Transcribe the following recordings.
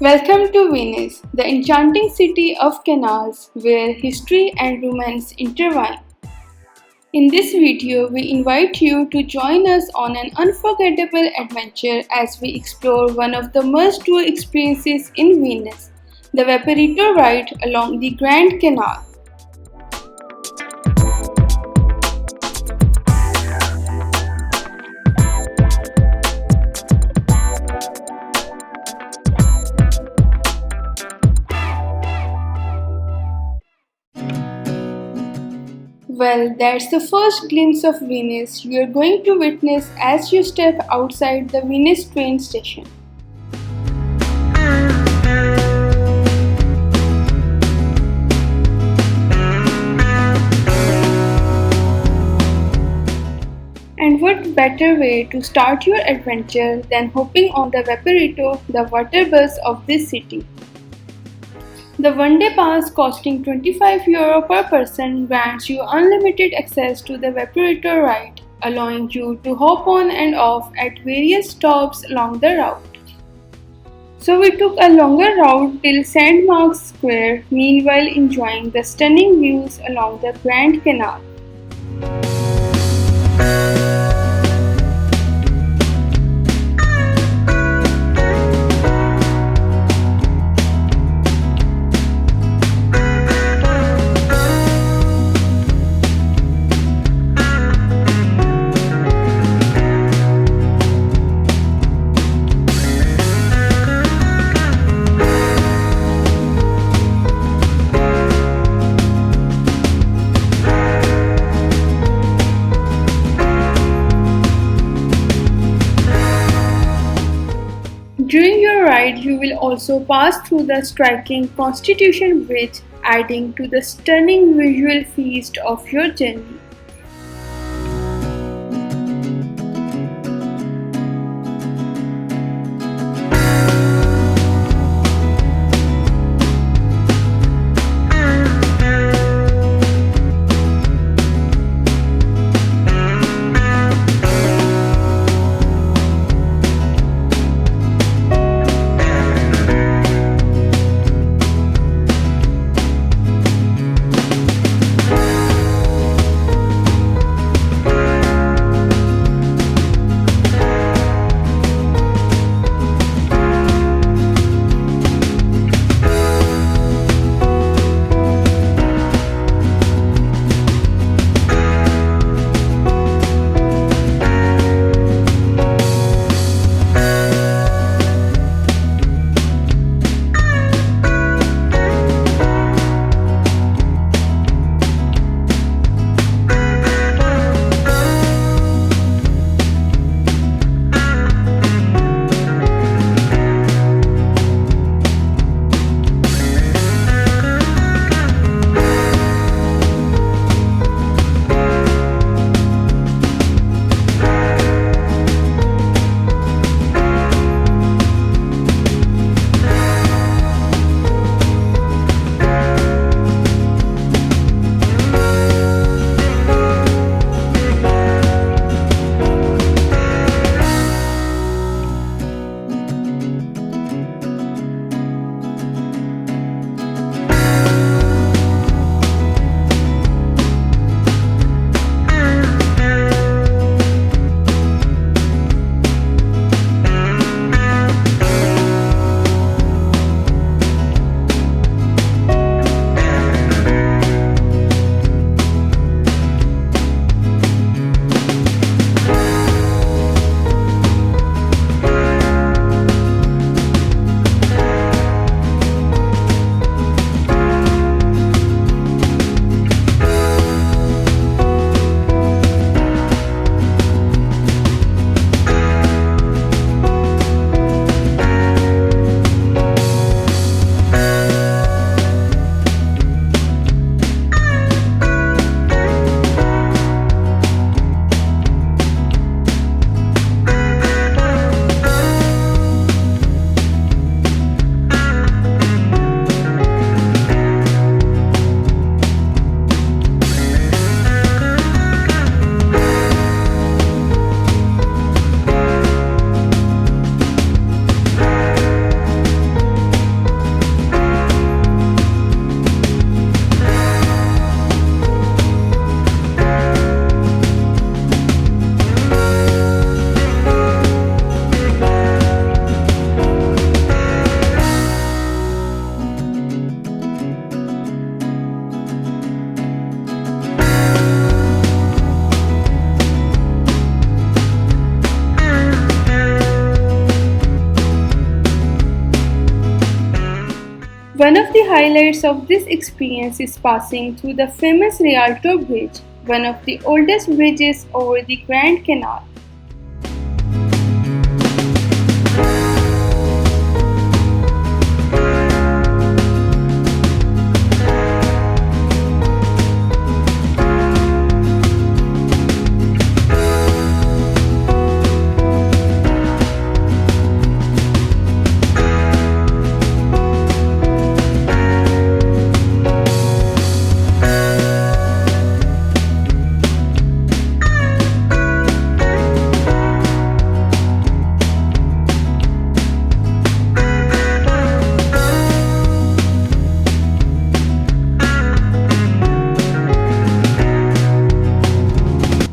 Welcome to Venice, the enchanting city of canals where history and romance intertwine. In this video, we invite you to join us on an unforgettable adventure as we explore one of the must-do experiences in Venice, the Vaporetto ride along the Grand Canal. Well, that's the first glimpse of Venice you're going to witness as you step outside the Venice train station. And what better way to start your adventure than hopping on the Vaporetto, the waterbus of this city. The one-day pass costing €25 per person grants you unlimited access to the Vaporetto ride, allowing you to hop on and off at various stops along the route. So we took a longer route till St. Mark's Square, meanwhile enjoying the stunning views along the Grand Canal. During your ride, you will also pass through the striking Constitution Bridge, adding to the stunning visual feast of your journey. One of the highlights of this experience is passing through the famous Rialto Bridge, one of the oldest bridges over the Grand Canal.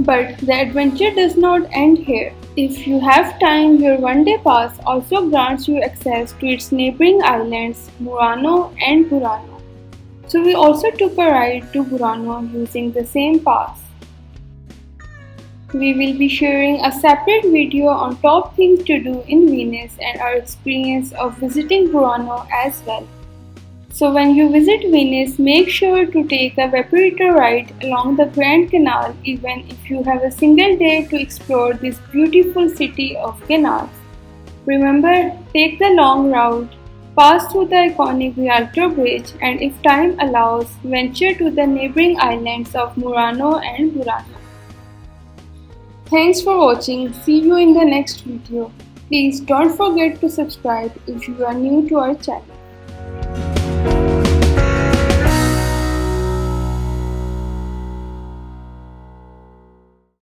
But the adventure does not end here. If you have time, your one-day pass also grants you access to its neighbouring islands, Murano and Burano. So we also took a ride to Burano using the same pass. We will be sharing a separate video on top things to do in Venice and our experience of visiting Burano as well. So when you visit Venice, make sure to take a Vaporetto ride along the Grand Canal even if you have a single day to explore this beautiful city of canals. Remember, take the long route, pass through the iconic Rialto Bridge, and if time allows, venture to the neighbouring islands of Murano and Burano. Thanks for watching. See you in the next video. Please don't forget to subscribe if you are new to our channel.